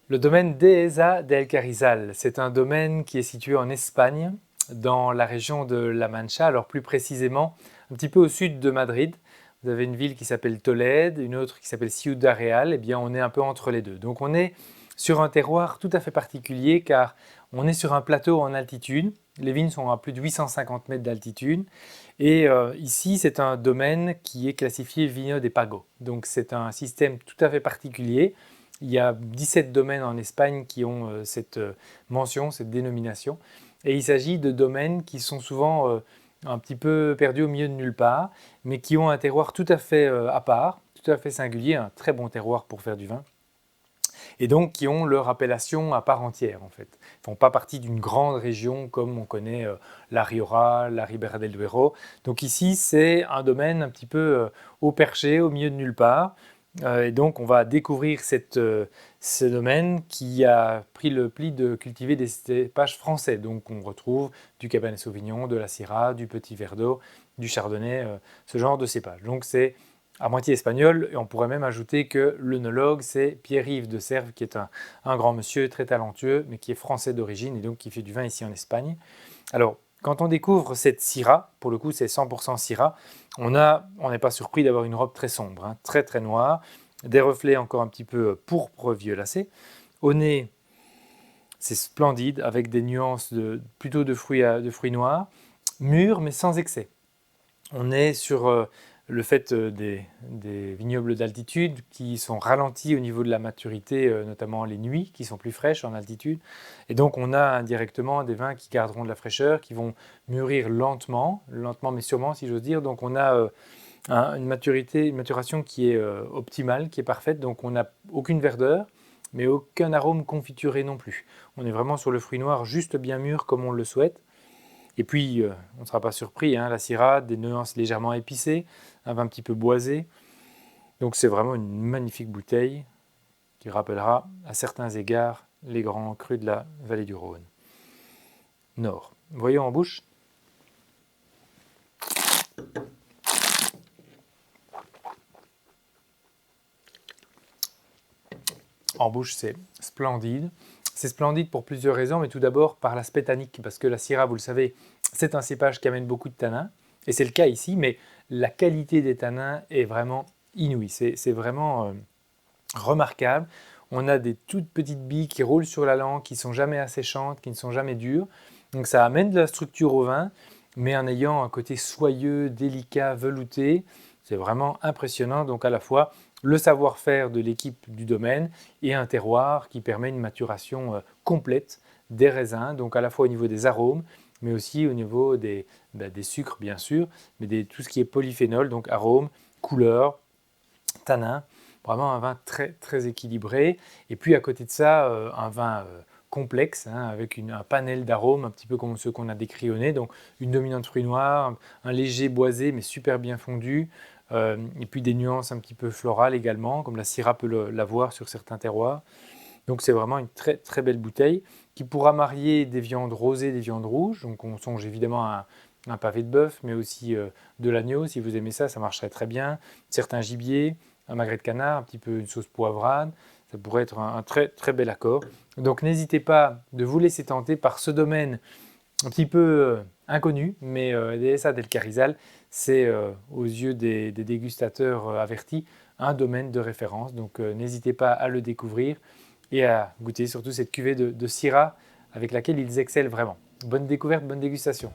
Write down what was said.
Le domaine Dehesa del Carrizal, c'est un domaine qui est situé en Espagne, dans la région de La Mancha, alors plus précisément un petit peu au sud de Madrid. Vous avez une ville qui s'appelle Tolède, une autre qui s'appelle Ciudad Real, et bien on est un peu entre les deux. Donc on est sur un terroir tout à fait particulier car on est sur un plateau en altitude. Les vignes sont à plus de 850 mètres d'altitude et ici c'est un domaine qui est classifié Viña de Pago. Donc c'est un système tout à fait particulier. Il y a 17 domaines en Espagne qui ont cette mention, cette dénomination. Et il s'agit de domaines qui sont souvent un petit peu perdus au milieu de nulle part, mais qui ont un terroir tout à fait à part, tout à fait singulier, un très bon terroir pour faire du vin, et donc qui ont leur appellation à part entière en fait. Ils ne font pas partie d'une grande région comme on connaît la Rioja, la Ribera del Duero. Donc ici, c'est un domaine un petit peu au perché, au milieu de nulle part. Et donc, on va découvrir ce domaine qui a pris le pli de cultiver des cépages français. Donc, on retrouve du Cabernet Sauvignon, de la Syrah, du Petit Verdot, du Chardonnay, ce genre de cépages. Donc, c'est à moitié espagnol, et on pourrait même ajouter que l'œnologue, c'est Pierre-Yves de Serves, qui est un grand monsieur très talentueux, mais qui est français d'origine et donc qui fait du vin ici en Espagne. Alors, quand on découvre cette Syrah, pour le coup c'est 100% Syrah, on n'est pas surpris d'avoir une robe très sombre, hein, très très noire, des reflets encore un petit peu pourpre violacé. Au nez, c'est splendide, avec des nuances plutôt de fruits noirs, mûrs mais sans excès. On est sur le fait des vignobles d'altitude qui sont ralentis au niveau de la maturité, notamment les nuits qui sont plus fraîches en altitude. Et donc on a indirectement des vins qui garderont de la fraîcheur, qui vont mûrir lentement, lentement mais sûrement si j'ose dire. Donc on a une maturation qui est optimale, qui est parfaite. Donc on n'a aucune verdeur, mais aucun arôme confituré non plus. On est vraiment sur le fruit noir juste bien mûr comme on le souhaite. Et puis, on ne sera pas surpris, hein, la Syrah, des nuances légèrement épicées, un vin un petit peu boisé. Donc c'est vraiment une magnifique bouteille qui rappellera à certains égards les grands crus de la vallée du Rhône. Nord. Voyons en bouche. En bouche, c'est splendide. C'est splendide pour plusieurs raisons, mais tout d'abord par l'aspect tannique, parce que la Syrah, vous le savez, c'est un cépage qui amène beaucoup de tanins, et c'est le cas ici, mais la qualité des tanins est vraiment inouïe. C'est vraiment remarquable. On a des toutes petites billes qui roulent sur la langue, qui ne sont jamais asséchantes, qui ne sont jamais dures. Donc ça amène de la structure au vin, mais en ayant un côté soyeux, délicat, velouté. C'est vraiment impressionnant. Donc à la fois le savoir-faire de l'équipe du domaine et un terroir qui permet une maturation complète des raisins, donc à la fois au niveau des arômes, mais aussi au niveau des sucres bien sûr, mais tout ce qui est polyphénol, donc arômes, couleurs, tanins. Vraiment un vin très, très équilibré. Et puis à côté de ça, un vin complexe, hein, avec un panel d'arômes, un petit peu comme ceux qu'on a décrits au nez. Donc une dominante fruit noir, un léger boisé, mais super bien fondu. Et puis des nuances un petit peu florales également, comme la Syrah peut l'avoir sur certains terroirs. Donc c'est vraiment une très, très belle bouteille qui pourra marier des viandes rosées, des viandes rouges. Donc on songe évidemment à un pavé de bœuf, mais aussi de l'agneau. Si vous aimez ça, ça marcherait très bien. Certains gibiers, un magret de canard, un petit peu une sauce poivrade. Ça pourrait être un très, très bel accord. Donc n'hésitez pas de vous laisser tenter par ce domaine un petit peu inconnu, mais Dehesa del Carrizal, c'est aux yeux des dégustateurs avertis un domaine de référence. Donc n'hésitez pas à le découvrir et à goûter surtout cette cuvée de Syrah avec laquelle ils excellent vraiment. Bonne découverte, bonne dégustation.